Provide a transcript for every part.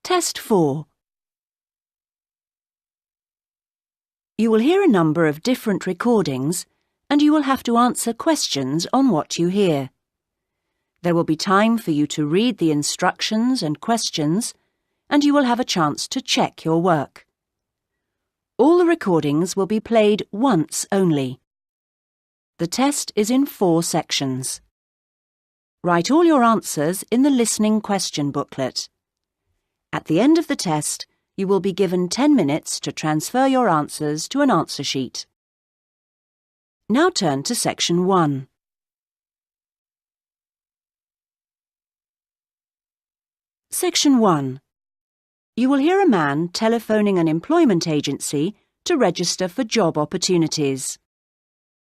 Test 4. You will hear a number of different recordings and you will have to answer questions on what you hear. There will be time for you to read the instructions and questions and you will have a chance to check your work. All the recordings will be played once only. The test is in 4 sections. Write all your answers in the listening question booklet. At the end of the test, you will be given 10 minutes to transfer your answers to an answer sheet. Now turn to Section 1. Section 1. You will hear a man telephoning an employment agency to register for job opportunities.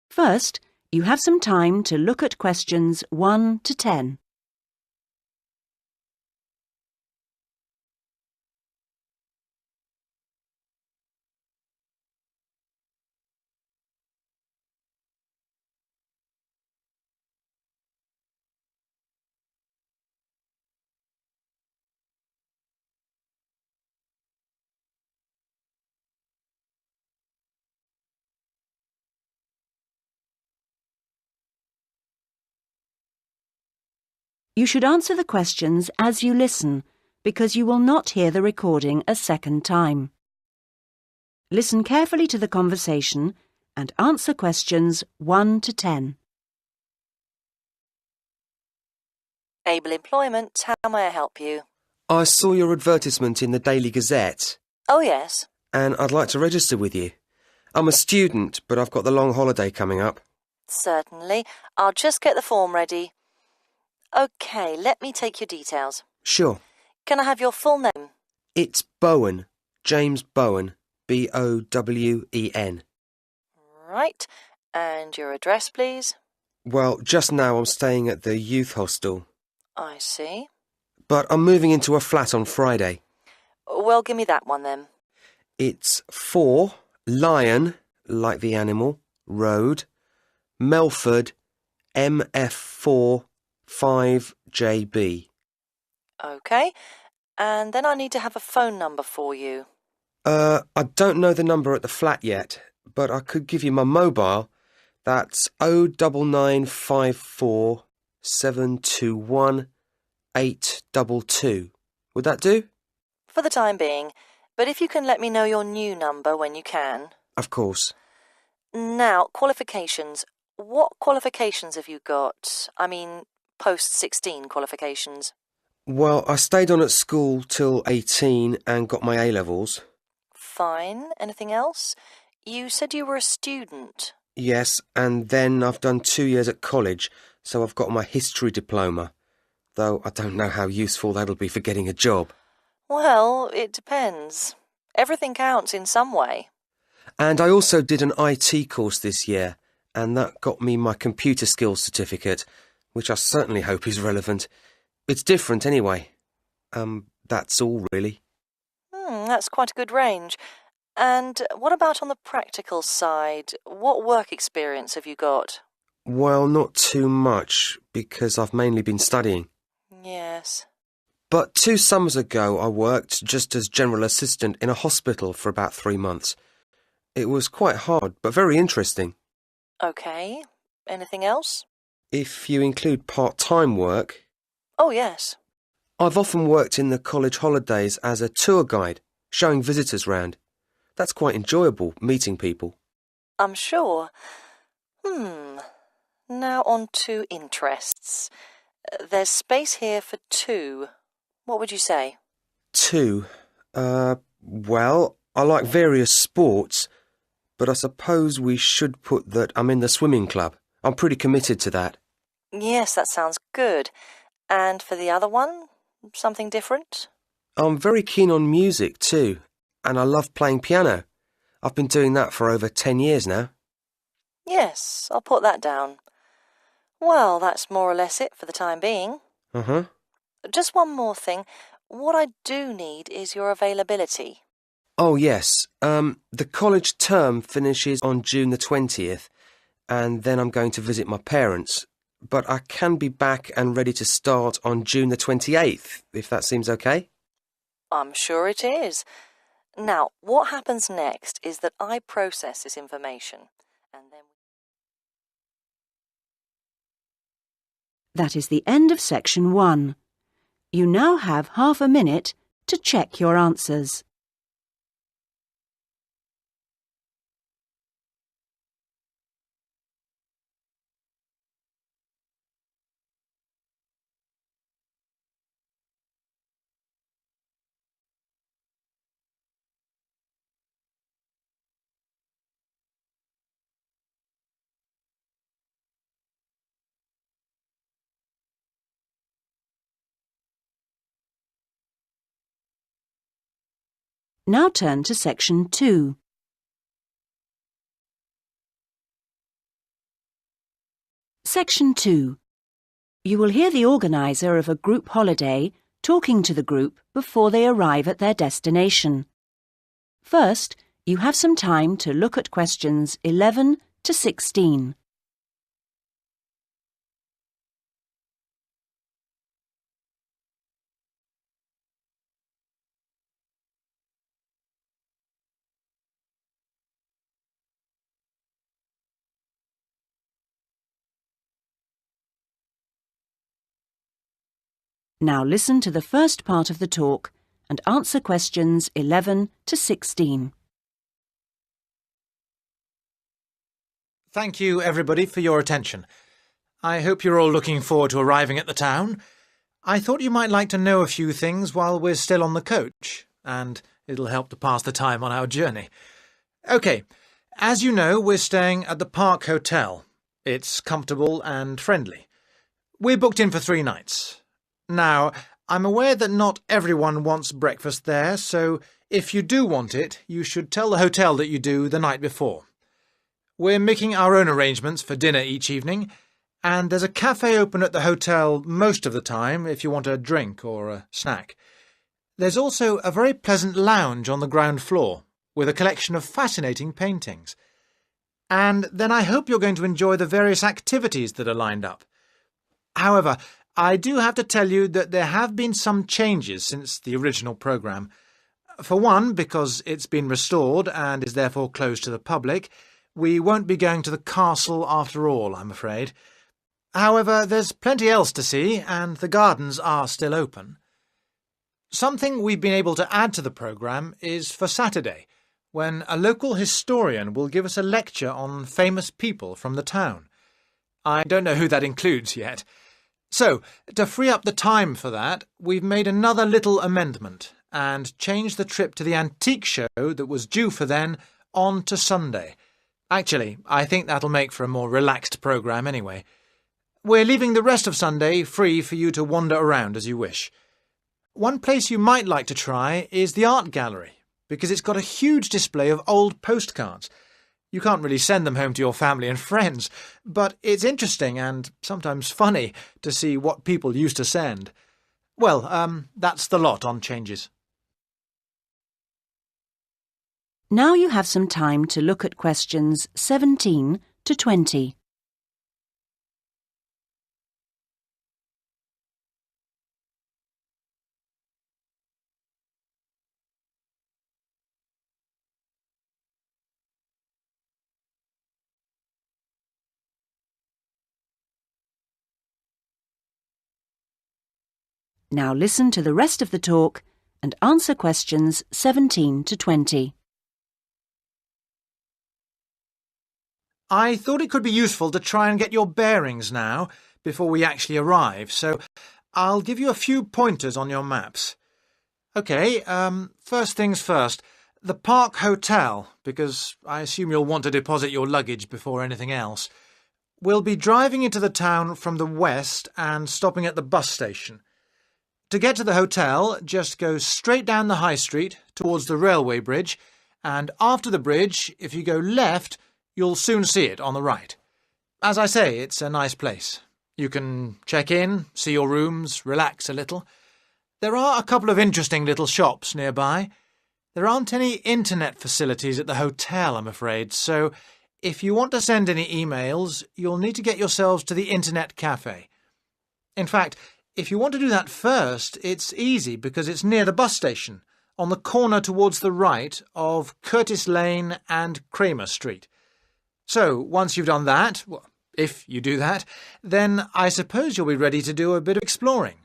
First, you have some time to look at questions 1 to 10. You should answer the questions as you listen, because you will not hear the recording a second time. Listen carefully to the conversation and answer questions 1 to 10. Able Employment, how may I help you? I saw your advertisement in the Daily Gazette. Oh, yes. And I'd like to register with you. I'm a student, but I've got the long holiday coming up. Certainly. I'll just get the form ready. OK, let me take your details. Sure. Can I have your full name? It's Bowen. James Bowen. B-O-W-E-N. Right. And your address, please? Well, just now I'm staying at the youth hostel. I see. But I'm moving into a flat on Friday. Well, give me that one then. It's 4 Lion, like the animal, Road, Melford, MF4 5JB. OK. And then I need to have a phone number for you. I don't know the number at the flat yet, but I could give you my mobile. That's 09954 721 822. Would that do? For the time being. But if you can let me know your new number when you can. Of course. Now, qualifications. What qualifications have you got? I mean, post-16 qualifications. Well, I stayed on at school till 18 and got my A-levels. Fine. Anything else? You said you were a student. Yes, and then I've done 2 years at college, so I've got my history diploma, though I don't know how useful that'll be for getting a job. Well, it depends. Everything counts in some way. And I also did an IT course this year, and that got me my computer skills certificate, which I certainly hope is relevant. It's different anyway. That's all, really. That's quite a good range. And what about on the practical side? What work experience have you got? Well, not too much, because I've mainly been studying. Yes. But 2 summers ago I worked just as general assistant in a hospital for about 3 months. It was quite hard, but very interesting. OK. Anything else? If you include part-time work... Oh, yes. I've often worked in the college holidays as a tour guide, showing visitors round. That's quite enjoyable, meeting people. I'm sure. Now on to interests. There's space here for 2. What would you say? 2? Well, I like various sports, but I suppose we should put that I'm in the swimming club. I'm pretty committed to that. Yes, that sounds good. And for the other one, something different? I'm very keen on music too, and I love playing piano. I've been doing that for over 10 years now. Yes, I'll put that down. Well, that's more or less it for the time being. Uh-huh. Just one more thing. What I do need is your availability. Oh, yes. The college term finishes on June the 20th, and then I'm going to visit my parents. But I can be back and ready to start on June the 28th, if that seems okay. I'm sure it is. Now, what happens next is that I process this information, and then... That is the end of section 1. You now have half a minute to check your answers. Now turn to section 2. Section 2. You will hear the organiser of a group holiday talking to the group before they arrive at their destination. First, you have some time to look at questions 11 to 16. Now listen to the first part of the talk and answer questions 11 to 16. Thank you, everybody, for your attention. I hope you're all looking forward to arriving at the town. I thought you might like to know a few things while we're still on the coach, and it'll help to pass the time on our journey. OK, as you know, we're staying at the Park Hotel. It's comfortable and friendly. We're booked in for 3 nights. Now, I'm aware that not everyone wants breakfast there, so if you do want it, you should tell the hotel that you do the night before. We're making our own arrangements for dinner each evening, and there's a cafe open at the hotel most of the time if you want a drink or a snack. There's also a very pleasant lounge on the ground floor with a collection of fascinating paintings. And then I hope you're going to enjoy the various activities that are lined up. However, I do have to tell you that there have been some changes since the original programme. For one, because it's been restored and is therefore closed to the public, we won't be going to the castle after all, I'm afraid. However, there's plenty else to see, and the gardens are still open. Something we've been able to add to the programme is for Saturday, when a local historian will give us a lecture on famous people from the town. I don't know who that includes yet. So, to free up the time for that, we've made another little amendment and changed the trip to the antique show that was due for then on to Sunday. Actually, I think that'll make for a more relaxed programme anyway. We're leaving the rest of Sunday free for you to wander around as you wish. One place you might like to try is the art gallery, because it's got a huge display of old postcards. You can't really send them home to your family and friends, but it's interesting and sometimes funny to see what people used to send. Well, that's the lot on changes. Now you have some time to look at questions 17 to 20. Now listen to the rest of the talk and answer questions 17 to 20. I thought it could be useful to try and get your bearings now, before we actually arrive, so I'll give you a few pointers on your maps. OK, first things first. The Park Hotel, because I assume you'll want to deposit your luggage before anything else. We'll be driving into the town from the west and stopping at the bus station. To get to the hotel, just go straight down the high street towards the railway bridge, and after the bridge, if you go left, you'll soon see it on the right. As I say, it's a nice place. You can check in, see your rooms, relax a little. There are a couple of interesting little shops nearby. There aren't any internet facilities at the hotel, I'm afraid, so if you want to send any emails, you'll need to get yourselves to the internet cafe. In fact, If you want to do that first, it's easy because it's near the bus station, on the corner towards the right of Curtis Lane and Kramer Street. So, once you've done that, well, if you do that, then I suppose you'll be ready to do a bit of exploring.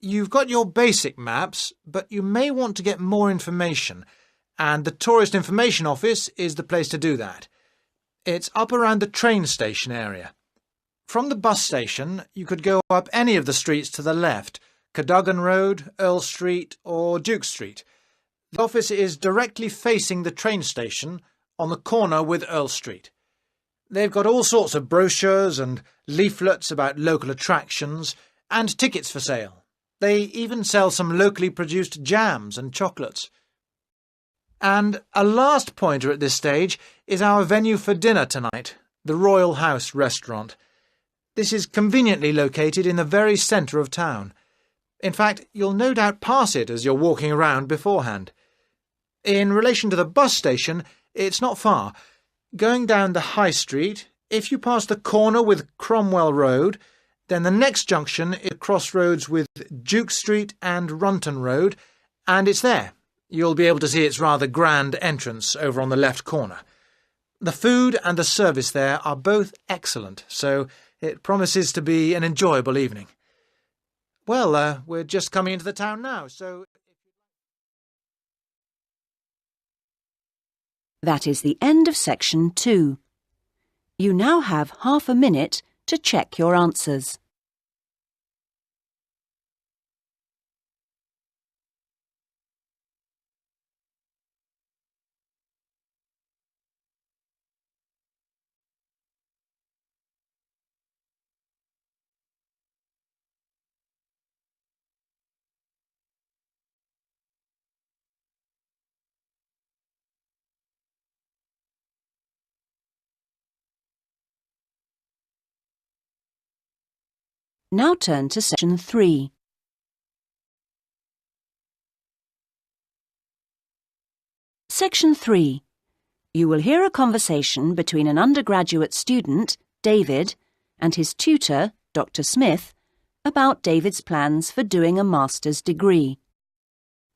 You've got your basic maps, but you may want to get more information, and the Tourist Information Office is the place to do that. It's up around the train station area. From the bus station, you could go up any of the streets to the left, Cadogan Road, Earl Street or Duke Street. The office is directly facing the train station on the corner with Earl Street. They've got all sorts of brochures and leaflets about local attractions and tickets for sale. They even sell some locally produced jams and chocolates. And a last pointer at this stage is our venue for dinner tonight, the Royal House restaurant. This is conveniently located in the very centre of town. In fact, you'll no doubt pass it as you're walking around beforehand. In relation to the bus station, it's not far. Going down the High Street, if you pass the corner with Cromwell Road, then the next junction is crossroads with Duke Street and Runton Road, and it's there. You'll be able to see its rather grand entrance over on the left corner. The food and the service there are both excellent, so it promises to be an enjoyable evening. Well, we're just coming into the town now, so... That is the end of section 2. You now have half a minute to check your answers. Now turn to section 3. Section 3. You will hear a conversation between an undergraduate student, David, and his tutor, Dr. Smith, about David's plans for doing a master's degree.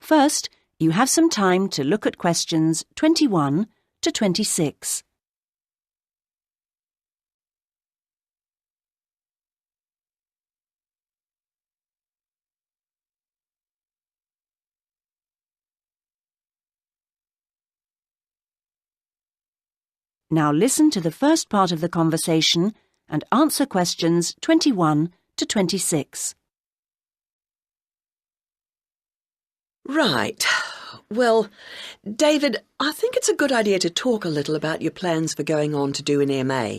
First, you have some time to look at questions 21 to 26. Now listen to the first part of the conversation and answer questions 21 to 26. Right. Well, David, I think it's a good idea to talk a little about your plans for going on to do an MA.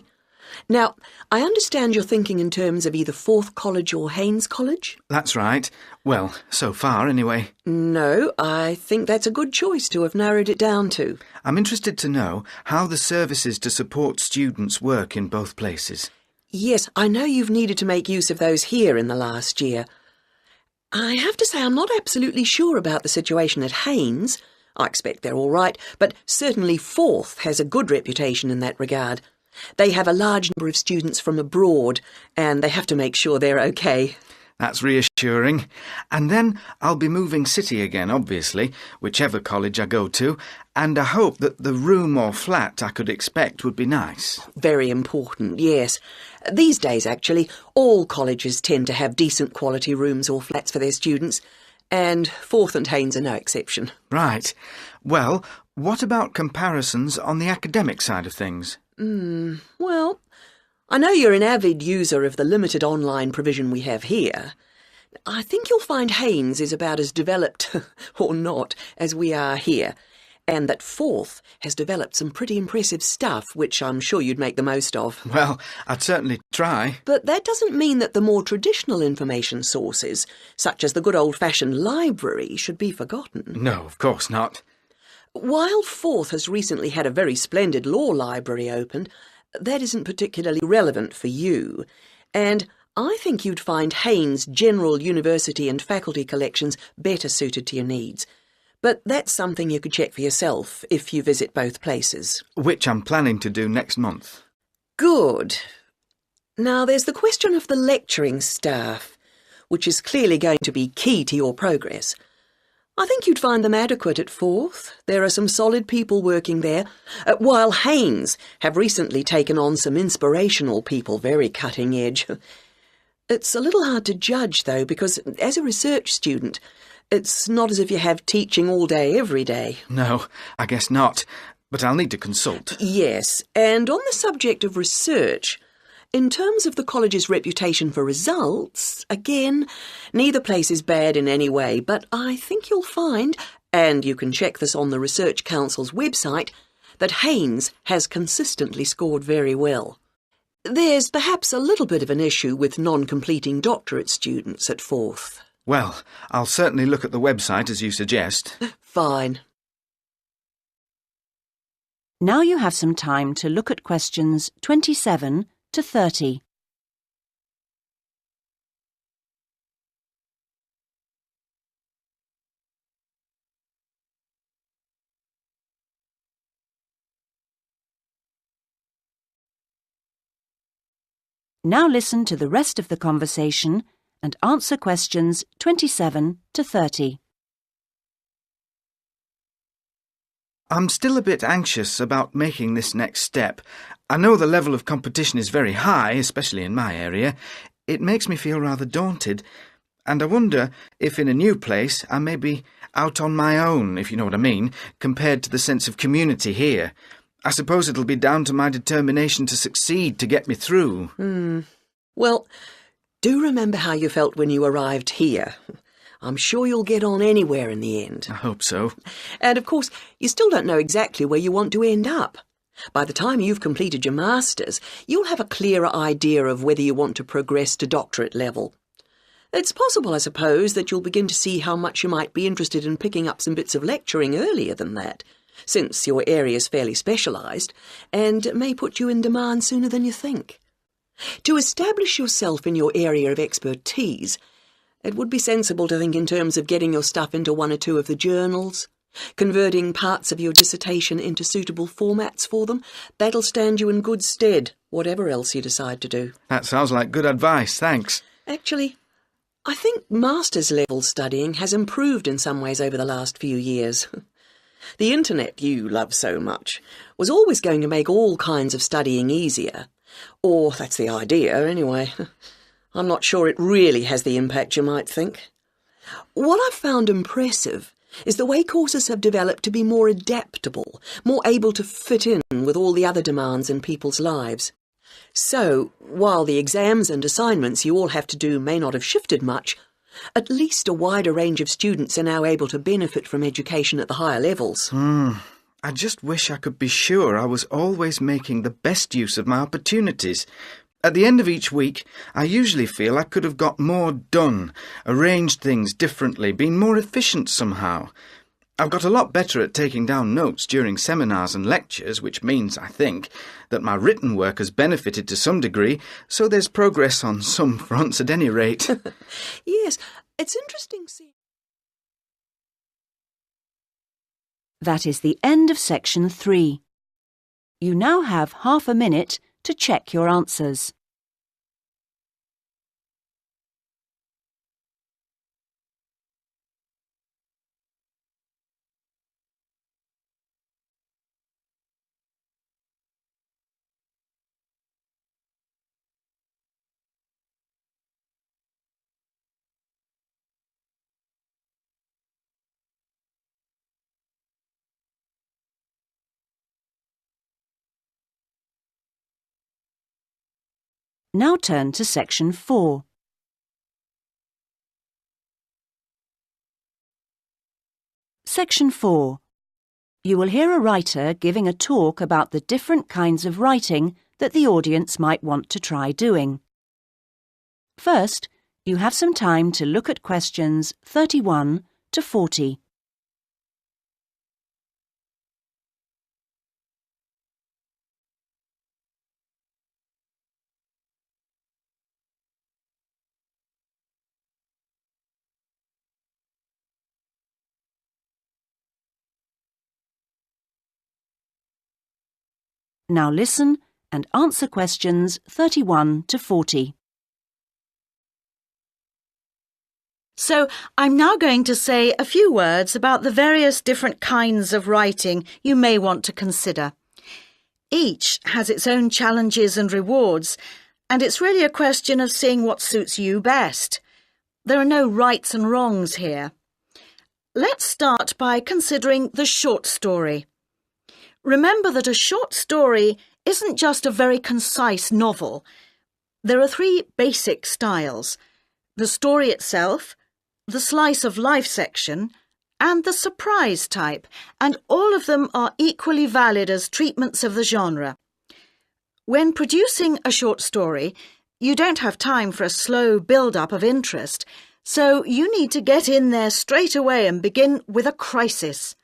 Now, I understand you're thinking in terms of either Forth College or Haynes College? That's right. Well, so far, anyway. No, I think that's a good choice to have narrowed it down to. I'm interested to know how the services to support students work in both places. Yes, I know you've needed to make use of those here in the last year. I have to say I'm not absolutely sure about the situation at Haynes. I expect they're all right, but certainly Forth has a good reputation in that regard. They have a large number of students from abroad, and they have to make sure they're okay. That's reassuring. And then I'll be moving city again, obviously, whichever college I go to, and I hope that the room or flat I could expect would be nice. Very important, yes. These days, actually, all colleges tend to have decent quality rooms or flats for their students, and Forth and Haynes are no exception. Right. Well, what about comparisons on the academic side of things? Well, I know you're an avid user of the limited online provision we have here. I think you'll find Haynes is about as developed, or not, as we are here, and that Forth has developed some pretty impressive stuff, which I'm sure you'd make the most of. Well, I'd certainly try. But that doesn't mean that the more traditional information sources, such as the good old-fashioned library, should be forgotten. No, of course not. While Forth has recently had a very splendid law library opened, that isn't particularly relevant for you, and I think you'd find Haynes' general university and faculty collections better suited to your needs. But that's something you could check for yourself if you visit both places. Which I'm planning to do next month. Good. Now there's the question of the lecturing staff. which is clearly going to be key to your progress. I think you'd find them adequate at Forth. There are some solid people working there, while Haynes have recently taken on some inspirational people, very cutting edge. It's a little hard to judge, though, because as a research student, it's not as if you have teaching all day, every day. No, I guess not. But I'll need to consult. Yes, and on the subject of research, in terms of the college's reputation for results, again, neither place is bad in any way, but I think you'll find, and you can check this on the Research Council's website, that Haynes has consistently scored very well. There's perhaps a little bit of an issue with non-completing doctorate students at Forth. Well, I'll certainly look at the website as you suggest. Fine. Now you have some time to look at questions 27 to 30. Now listen to the rest of the conversation and answer questions 27 to 30. I'm still a bit anxious about making this next step. I know the level of competition is very high, especially in my area. It makes me feel rather daunted, and I wonder if in a new place I may be out on my own, if you know what I mean, compared to the sense of community here. I suppose it'll be down to my determination to succeed to get me through. Well, do remember how you felt when you arrived here. I'm sure you'll get on anywhere in the end. I hope so. And of course, you still don't know exactly where you want to end up. By the time you've completed your masters, you'll have a clearer idea of whether you want to progress to doctorate level. It's possible, I suppose, that you'll begin to see how much you might be interested in picking up some bits of lecturing earlier than that, since your area's fairly specialised, and it may put you in demand sooner than you think. To establish yourself in your area of expertise, it would be sensible to think in terms of getting your stuff into one or two of the journals, converting parts of your dissertation into suitable formats for them. That'll stand you in good stead, whatever else you decide to do. That sounds like good advice, thanks. Actually, I think master's level studying has improved in some ways over the last few years. The internet you love so much was always going to make all kinds of studying easier. Or that's the idea, anyway. I'm not sure it really has the impact you might think. What I've found impressive is the way courses have developed to be more adaptable, more able to fit in with all the other demands in people's lives. So, while the exams and assignments you all have to do may not have shifted much, at least a wider range of students are now able to benefit from education at the higher levels. I just wish I could be sure I was always making the best use of my opportunities. At the end of each week, I usually feel I could have got more done, arranged things differently, been more efficient somehow. I've got a lot better at taking down notes during seminars and lectures, which means, I think, that my written work has benefited to some degree, so there's progress on some fronts at any rate. Yes, it's interesting seeing. That is the end of section 3. You now have half a minute to check your answers. Now turn to section 4. Section 4. You will hear a writer giving a talk about the different kinds of writing that the audience might want to try doing. First, you have some time to look at questions 31 to 40. Now listen and answer questions 31 to 40. So I'm now going to say a few words about the various different kinds of writing you may want to consider. Each has its own challenges and rewards, and it's really a question of seeing what suits you best. There are no rights and wrongs here. Let's start by considering the short story. Remember that a short story isn't just a very concise novel. There are three basic styles: the story itself, the slice of life section, and the surprise type, and all of them are equally valid as treatments of the genre. When producing a short story, you don't have time for a slow build-up of interest, so you need to get in there straight away and begin with a crisis.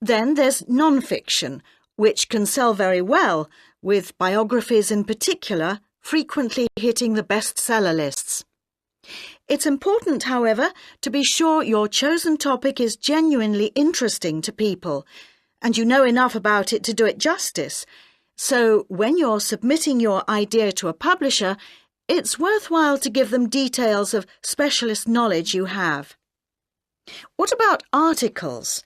Then there's non-fiction, which can sell very well, with biographies in particular frequently hitting the bestseller lists. It's important, however, to be sure your chosen topic is genuinely interesting to people, and you know enough about it to do it justice. So when you're submitting your idea to a publisher, it's worthwhile to give them details of specialist knowledge you have. What about articles?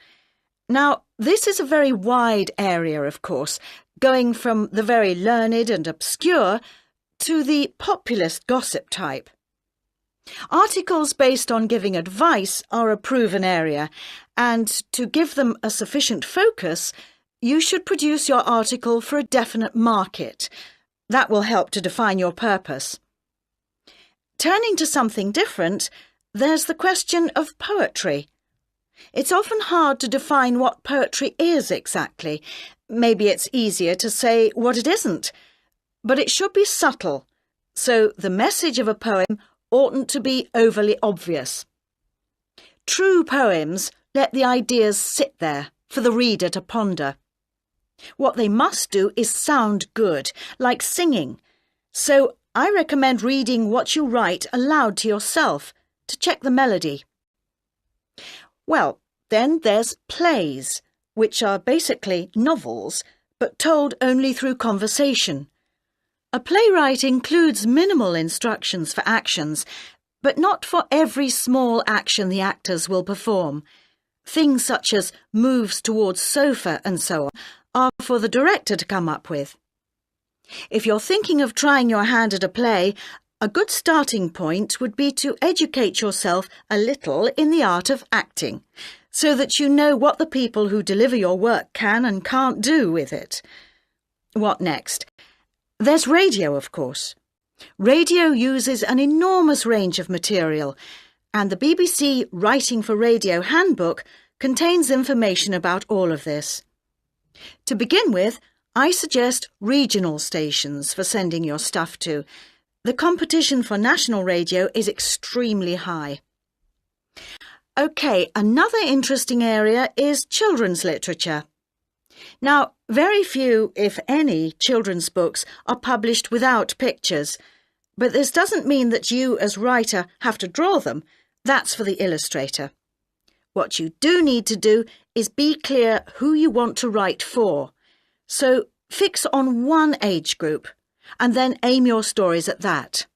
Now, this is a very wide area, of course, going from the very learned and obscure to the populist gossip type. Articles based on giving advice are a proven area, and to give them a sufficient focus, you should produce your article for a definite market. That will help to define your purpose. Turning to something different, there's the question of poetry. It's often hard to define what poetry is exactly. Maybe it's easier to say what it isn't. But it should be subtle, so the message of a poem oughtn't to be overly obvious. True poems let the ideas sit there for the reader to ponder. What they must do is sound good, like singing. So I recommend reading what you write aloud to yourself to check the melody. Well, then there's plays, which are basically novels, but told only through conversation. A playwright includes minimal instructions for actions, but not for every small action the actors will perform. Things such as moves towards sofa and so on are for the director to come up with. If you're thinking of trying your hand at a play, a good starting point would be to educate yourself a little in the art of acting, so that you know what the people who deliver your work can and can't do with it. What next? There's radio, of course. Radio uses an enormous range of material, and the BBC Writing for Radio Handbook contains information about all of this. To begin with, I suggest regional stations for sending your stuff to. The competition for national radio is extremely high. OK, another interesting area is children's literature. Now, very few, if any, children's books are published without pictures, but this doesn't mean that you, as writer, have to draw them. That's for the illustrator. What you do need to do is be clear who you want to write for. So fix on one age group, and then aim your stories at that.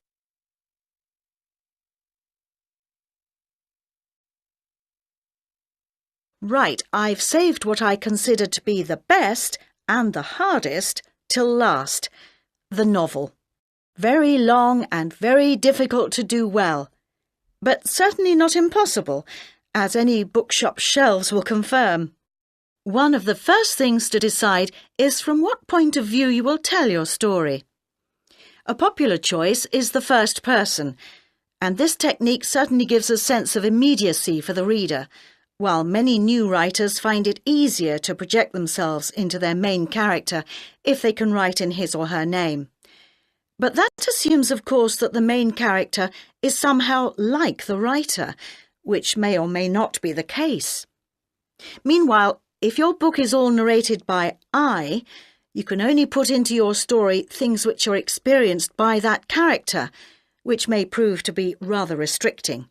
Right, I've saved what I consider to be the best and the hardest till last, the novel. Very long and very difficult to do well, but certainly not impossible, as any bookshop shelves will confirm. One of the first things to decide is from what point of view you will tell your story. A popular choice is the first person, and this technique certainly gives a sense of immediacy for the reader, while many new writers find it easier to project themselves into their main character if they can write in his or her name. But that assumes, of course, that the main character is somehow like the writer, which may or may not be the case. Meanwhile, if your book is all narrated by I, you can only put into your story things which are experienced by that character, which may prove to be rather restricting.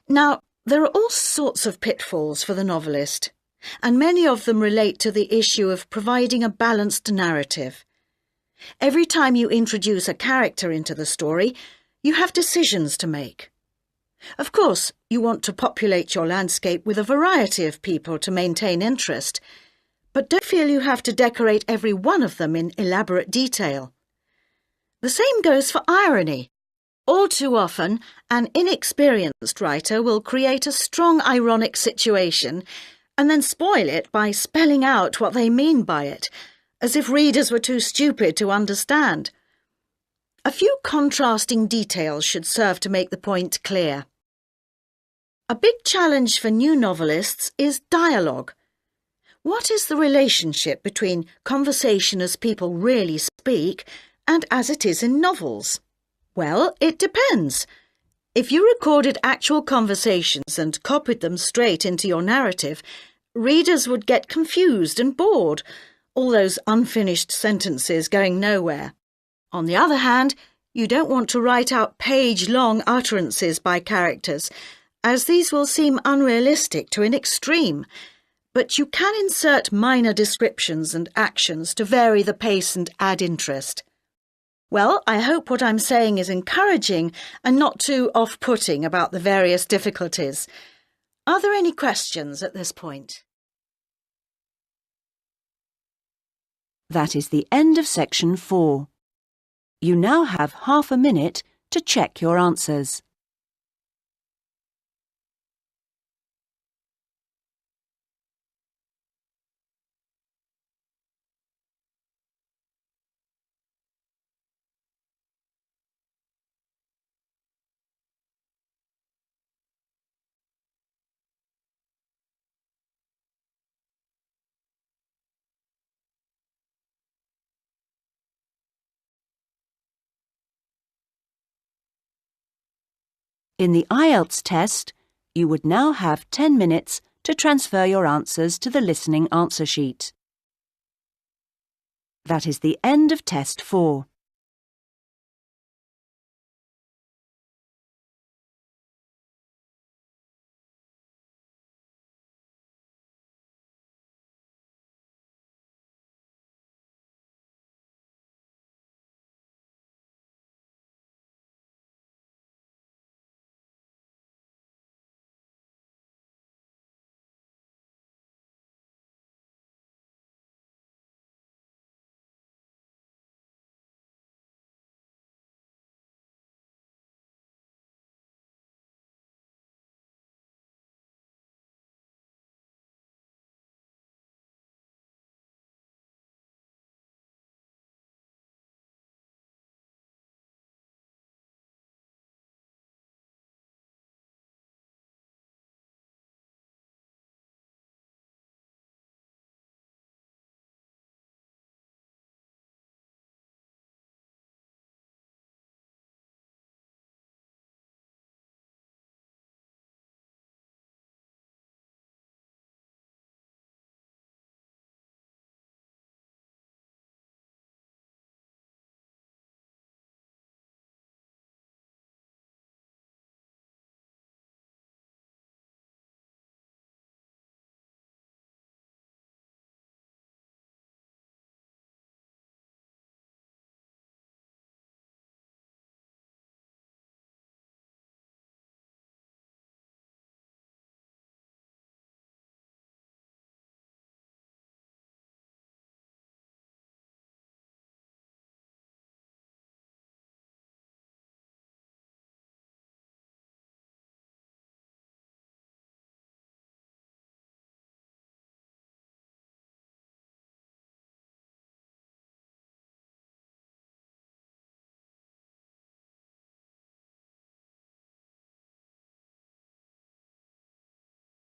Now, there are all sorts of pitfalls for the novelist, and many of them relate to the issue of providing a balanced narrative. Every time you introduce a character into the story, you have decisions to make. Of course, you want to populate your landscape with a variety of people to maintain interest, but don't feel you have to decorate every one of them in elaborate detail. The same goes for irony. All too often, an inexperienced writer will create a strong ironic situation and then spoil it by spelling out what they mean by it, as if readers were too stupid to understand. A few contrasting details should serve to make the point clear. A big challenge for new novelists is dialogue. What is the relationship between conversation as people really speak and as it is in novels? Well, it depends. If you recorded actual conversations and copied them straight into your narrative, readers would get confused and bored, all those unfinished sentences going nowhere. On the other hand, you don't want to write out page-long utterances by characters, as these will seem unrealistic to an extreme, but you can insert minor descriptions and actions to vary the pace and add interest. Well, I hope what I'm saying is encouraging and not too off-putting about the various difficulties. Are there any questions at this point? That is the end of section 4. You now have half a minute to check your answers. In the Ielts test, you would now have 10 minutes to transfer your answers to the listening answer sheet. That is the end of test 4.